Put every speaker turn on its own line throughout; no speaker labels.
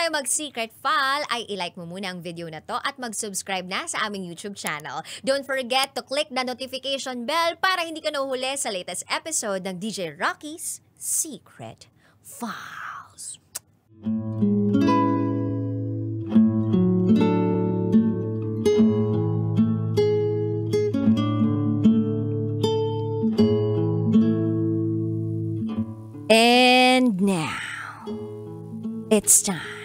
tayo mag-secret file, ay ilike mo muna ang video na to at mag-subscribe na sa aming YouTube channel. Don't forget to click the notification bell para hindi ka nahuhuli sa latest episode ng DJ Rocky's Secret Files. And now, it's time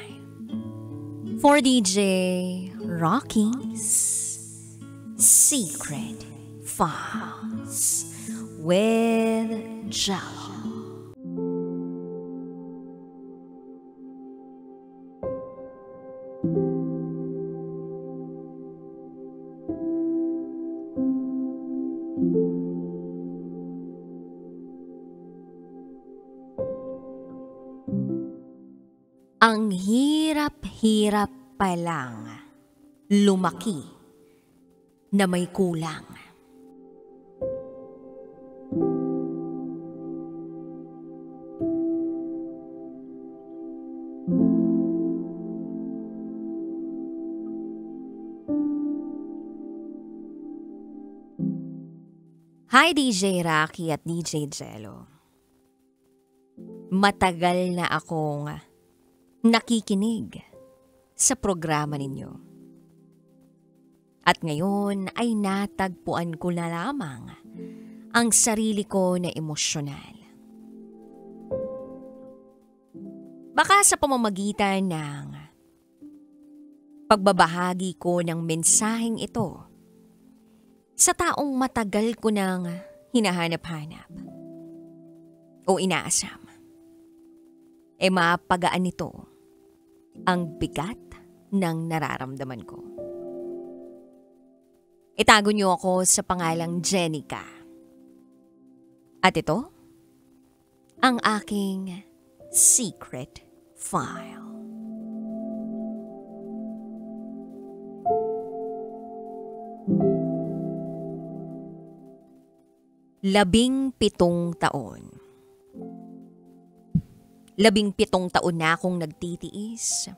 for DJ Rocky's Secret Files with Jello. Ang hirap-hirap pa lang lumaki na may kulang. Hi DJ Rocky at DJ Jello. Matagal na akong nakikinig sa programa ninyo. At ngayon ay natagpuan ko na lamang ang sarili ko na emosyonal. Baka sa pamamagitan ng pagbabahagi ko ng mensaheng ito sa taong matagal ko nang hinahanap-hanap o inaasam, mapagaan nito ang bigat ng nararamdaman ko. Itago niyo ako sa pangalang Jenica. At ito, ang aking secret file. Labing-pitong taon. 17 taon na akong nagtitiis.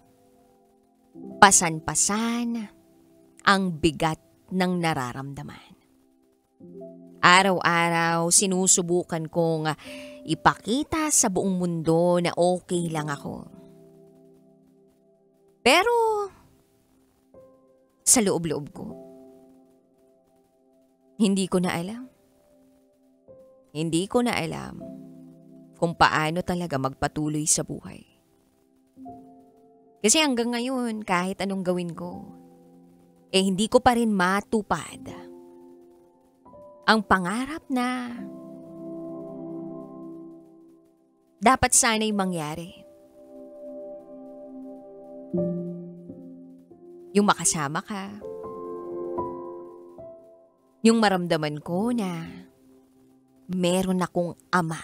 Pasan-pasan ang bigat ng nararamdaman. Araw-araw sinusubukan kong ipakita sa buong mundo na okay lang ako. Pero sa loob-loob ko, hindi ko na alam. Hindi ko na alam kung paano talaga magpatuloy sa buhay. Kasi hanggang ngayon, kahit anong gawin ko, hindi ko pa rin matupad ang pangarap na dapat sana'y mangyari. Yung makasama ka, yung maramdaman ko na meron akong ama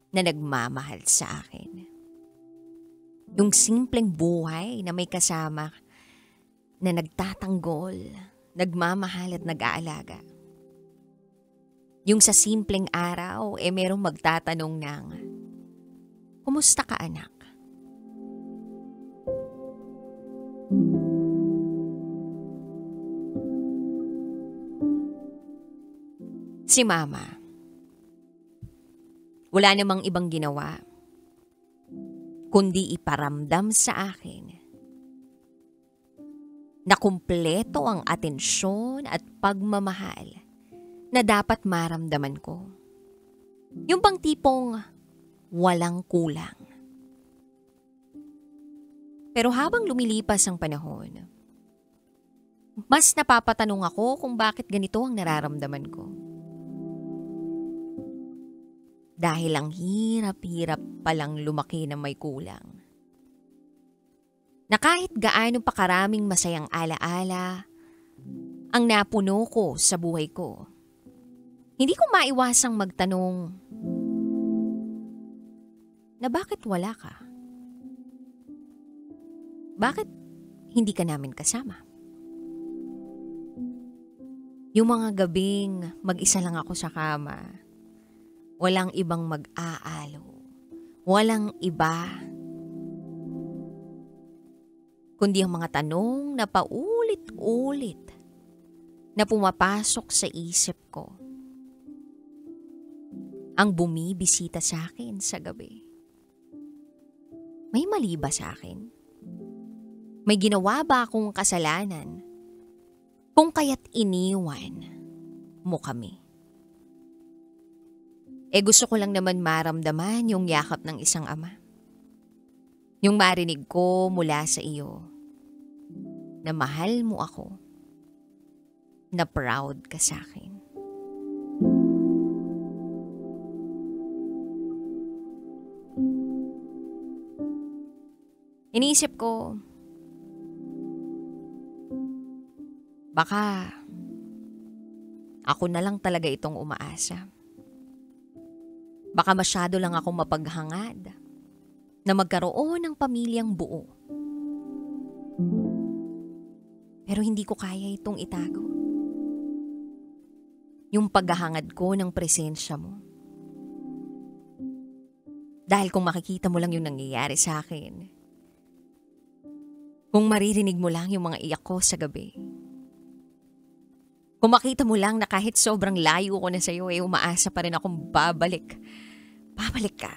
na nagmamahal sa akin. Yung simpleng buhay na may kasama na nagtatanggol, nagmamahal at nag-aalaga. Yung sa simpleng araw, merong magtatanong ng, "Kumusta ka, anak?" Si Mama, wala namang ibang ginawa kundi iparamdam sa akin na kumpleto ang atensyon at pagmamahal na dapat maramdaman ko. Yung bang tipong walang kulang. Pero habang lumilipas ang panahon, mas napapatanong ako kung bakit ganito ang nararamdaman ko. Dahil ang hirap-hirap palang lumaki na may kulang. Na kahit gaano pa karaming masayang alaala ang napuno ko sa buhay ko, hindi ko maiwasang magtanong na bakit wala ka? Bakit hindi ka namin kasama? Yung mga gabing mag-isa lang ako sa kama, walang ibang mag-aalo, walang iba kundi ang mga tanong na paulit-ulit na pumapasok sa isip ko ang bumibisita sa akin sa gabi. May mali ba sa akin? May ginawa ba akong kasalanan kung kaya't iniwan mo kami? Gusto ko lang naman maramdaman yung yakap ng isang ama. Yung marinig ko mula sa iyo na mahal mo ako, na proud ka sa akin. Iniisip ko, baka ako na lang talaga itong umaasa. Baka masyado lang akong mapaghangad na magkaroon ng pamilyang buo. Pero hindi ko kaya itong itago. Yung paghahangad ko ng presensya mo. Dahil kung makikita mo lang yung nangyayari sa akin, kung maririnig mo lang yung mga iyak ko sa gabi, kung makita mo lang na kahit sobrang layo ko na sa'yo, umaasa pa rin akong babalik. Babalik ka.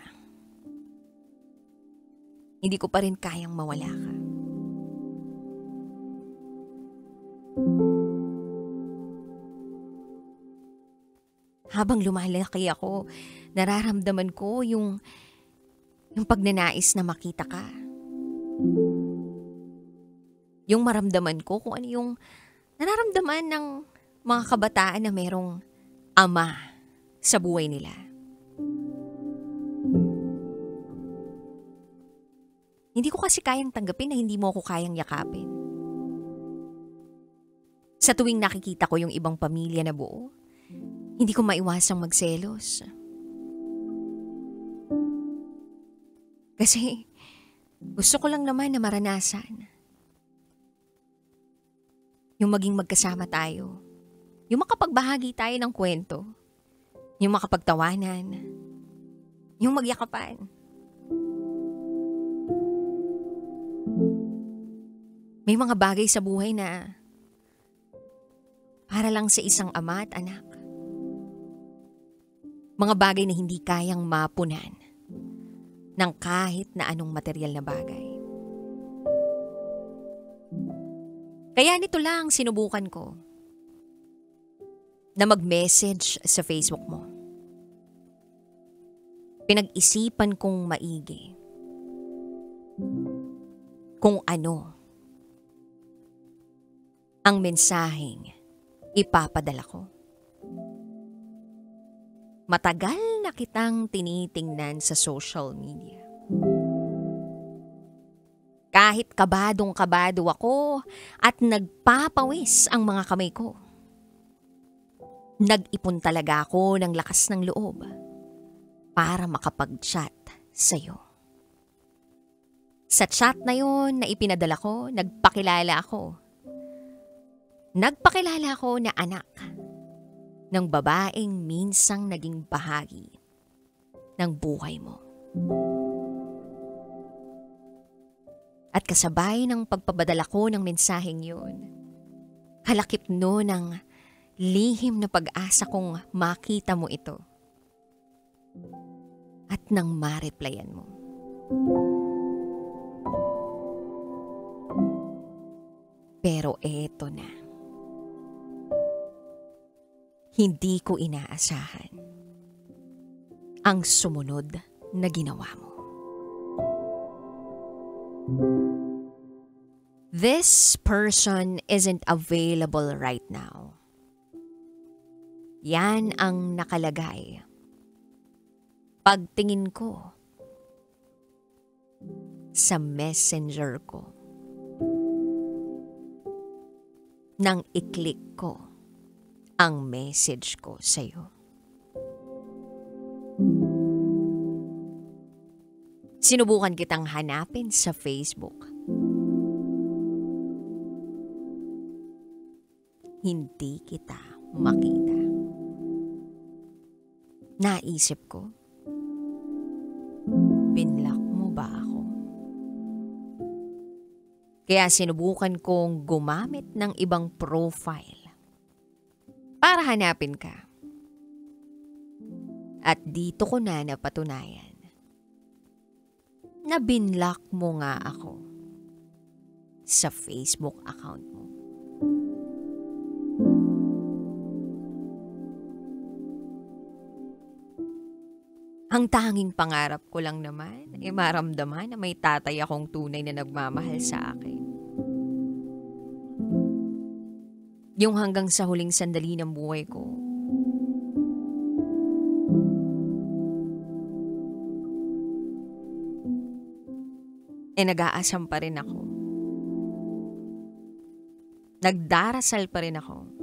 Hindi ko pa rin kayang mawala ka. Habang lumalaki ako, nararamdaman ko yung pagnanais na makita ka. Yung maramdaman ko kung ano yung nararamdaman ng mga kabataan na merong ama sa buhay nila. Hindi ko kasi kayang tanggapin na hindi mo ako kayang yakapin. Sa tuwing nakikita ko yung ibang pamilya na buo, hindi ko maiwasang magselos. Kasi gusto ko lang naman na maranasan yung maging magkasama tayo, yung makapagbahagi tayo ng kwento, yung makapagtawanan, yung magyakapan. May mga bagay sa buhay na para lang sa isang ama at anak. Mga bagay na hindi kayang mapunan ng kahit na anong material na bagay. Kaya nito lang sinubukan ko na mag-message sa Facebook mo. Pinag-isipan kong maigi kung ano ang mensaheng ipapadala ko. Matagal na kitang tinitingnan sa social media. Kahit kabadong-kabado ako at nagpapawis ang mga kamay ko. Nag-ipon talaga ako ng lakas ng loob para makapag-chat sa'yo. Sa chat na yun na ipinadala ko, nagpakilala ako. Nagpakilala ako na anak ng babaeng minsang naging bahagi ng buhay mo. At kasabay ng pagpapadala ko ng mensaheng yun, kalakip no ng lihim na pag-asa kong makita mo ito at nang ma-replyan mo. Pero eto na. Hindi ko inaasahan ang sumunod na ginawa mo. This person isn't available right now. Yan ang nakalagay. Pagtingin ko sa messenger ko. Nang i-click ko ang message ko sa'yo. Sinubukan kitang hanapin sa Facebook. Hindi kita makita. Naisip ko, binlock mo ba ako? Kaya sinubukan kong gumamit ng ibang profile para hanapin ka. At dito ko na napatunayan na binlock mo nga ako sa Facebook account mo. Ang tanging pangarap ko lang naman ay maramdaman na may tatay akong tunay na nagmamahal sa akin. Yung hanggang sa huling sandali ng buhay ko, nag-aasam pa rin ako. Nagdarasal pa rin ako.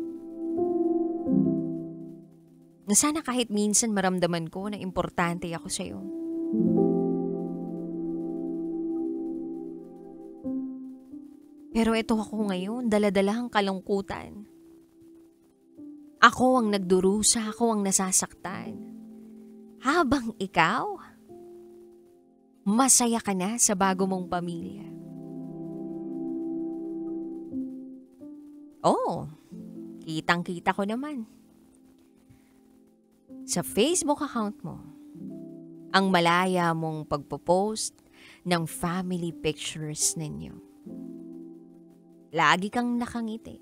Na sana kahit minsan maramdaman ko na importante ako sa'yo. Pero ito ako ngayon, dala-dala ang kalungkutan. Ako ang nagdurusa, ako ang nasasaktan. Habang ikaw, masaya ka na sa bago mong pamilya. Oo, kitang-kita ko naman. Sa Facebook account mo, ang malaya mong pagpo-post ng family pictures ninyo. Lagi kang nakangiti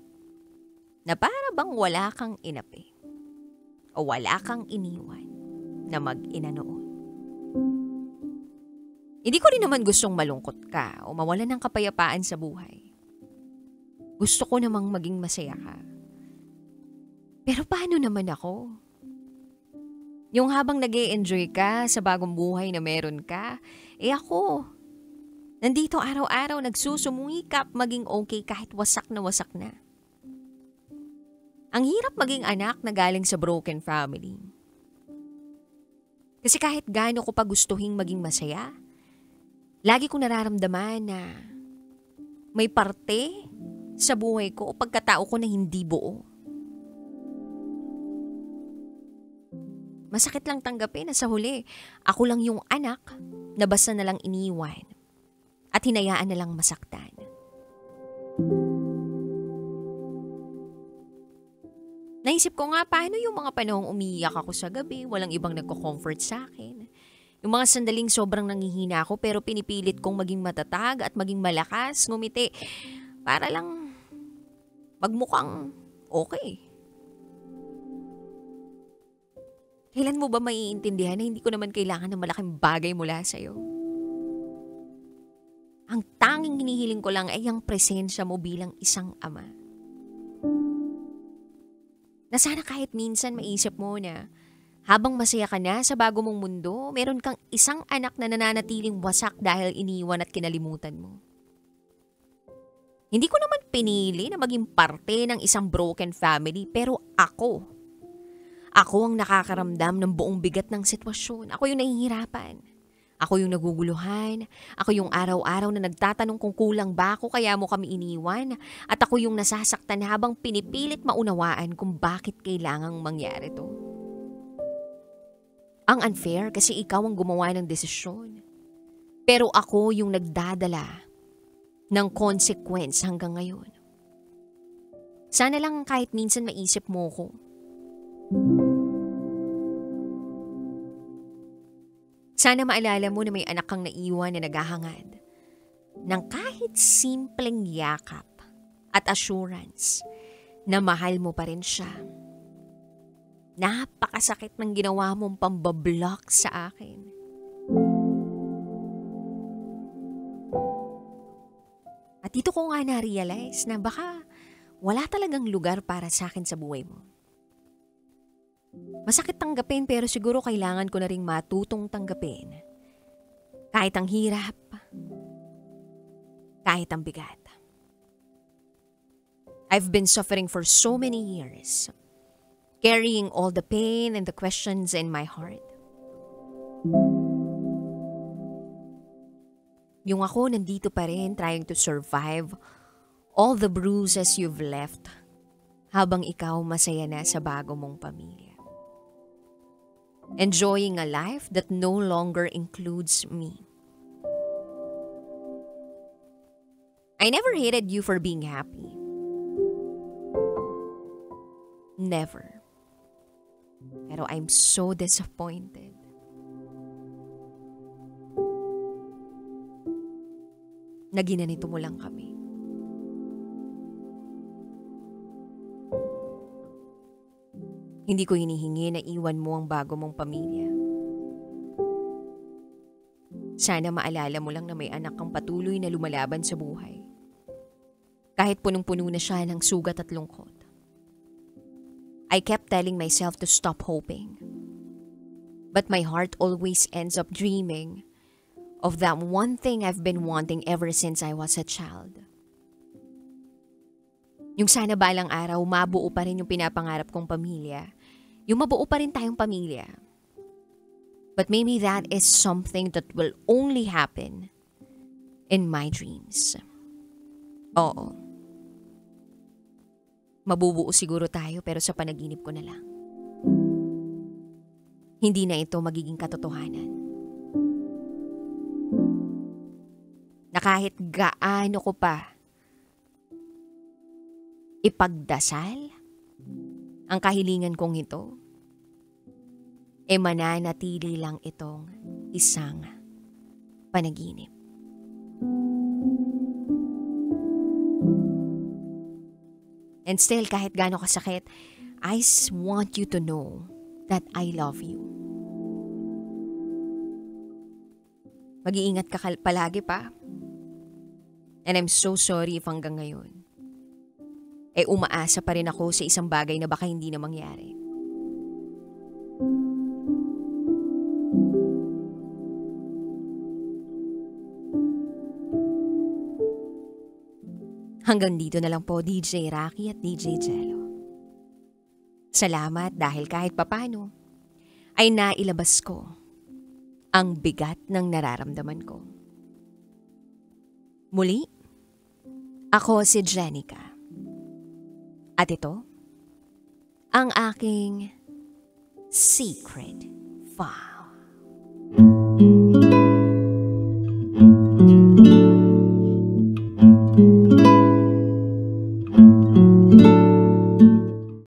na para bang wala kang inapi o wala kang iniwan na mag-ina noon. Hindi ko rin naman gustong malungkot ka o mawalan ng kapayapaan sa buhay. Gusto ko namang maging masaya ka. Pero paano naman ako? Yung habang nag-e-enjoy ka sa bagong buhay na meron ka, ako, nandito araw-araw nagsusumikap maging okay kahit wasak na wasak na. Ang hirap maging anak na galing sa broken family. Kasi kahit gaano ko pa gustuhin maging masaya, lagi ko nararamdaman na may parte sa buhay ko o pagkatao ko na hindi buo. Masakit lang tanggapin na sa huli, ako lang yung anak na basta na lang iniwan at hinayaan na lang masaktan. Naisip ko nga paano yung mga panahong umiiyak ako sa gabi, walang ibang nagko-comfort sa akin. Yung mga sandaling sobrang nanghihina ako pero pinipilit kong maging matatag at maging malakas, ngumiti para lang magmukhang okay. Kailan mo ba maiintindihan na hindi ko naman kailangan ng malaking bagay mula sa'yo? Ang tanging hinihiling ko lang ay ang presensya mo bilang isang ama. Na sana kahit minsan maisip mo na habang masaya ka na sa bago mong mundo, meron kang isang anak na nananatiling wasak dahil iniwan at kinalimutan mo. Hindi ko naman pinili na maging parte ng isang broken family pero ako ang nakakaramdam ng buong bigat ng sitwasyon. Ako yung nahihirapan. Ako yung naguguluhan. Ako yung araw-araw na nagtatanong kung kulang ba ako kaya mo kami iniwan. At ako yung nasasaktan habang pinipilit maunawaan kung bakit kailangang mangyari to. Ang unfair kasi ikaw ang gumawa ng desisyon. Pero ako yung nagdadala ng consequence hanggang ngayon. Sana lang kahit minsan maisip mo ko. Sana maalala mo na may anak kang naiwan na naghahangad ng kahit simpleng yakap at assurance na mahal mo pa rin siya. Napakasakit ng ginawa mong pambablock sa akin. At dito ko nga na-realize na baka wala talagang lugar para sa akin sa buhay mo. Masakit tanggapin pero siguro kailangan ko na ring matutong tanggapin. Kahit ang hirap, kahit ang bigat. I've been suffering for so many years, carrying all the pain and the questions in my heart. Yung ako nandito pa rin trying to survive all the bruises you've left habang ikaw masaya na sa bago mong pamilya. Enjoying a life that no longer includes me. I never hated you for being happy. Never. Pero I'm so disappointed. Na ginanito mo lang kami. Hindi ko hinihingi na iwan mo ang bago mong pamilya. Sana maalala mo lang na may anak kang patuloy na lumalaban sa buhay. Kahit punong-puno na siya ng sugat at lungkot. I kept telling myself to stop hoping. But my heart always ends up dreaming of that one thing I've been wanting ever since I was a child. Yung sana balang araw, mabuo pa rin yung pinapangarap kong pamilya. Yung mabuo pa rin tayong pamilya. But maybe that is something that will only happen in my dreams. Oo. Mabubuo siguro tayo pero sa panaginip ko na lang. Hindi na ito magiging katotohanan. Na kahit gaano ko pa ipagdasal ang kahilingan kong ito, mananatili lang itong isang panaginip. And still, kahit gaano kasakit, I want you to know that I love you. Mag-iingat ka palagi pa. And I'm so sorry if hanggang ngayon, umaasa pa rin ako sa isang bagay na baka hindi na mangyari. Hanggang dito na lang po, DJ Rocky at DJ Jello. Salamat dahil kahit papano ay nailabas ko ang bigat ng nararamdaman ko. Muli, ako si Jenica. At ito, ang aking Secret File.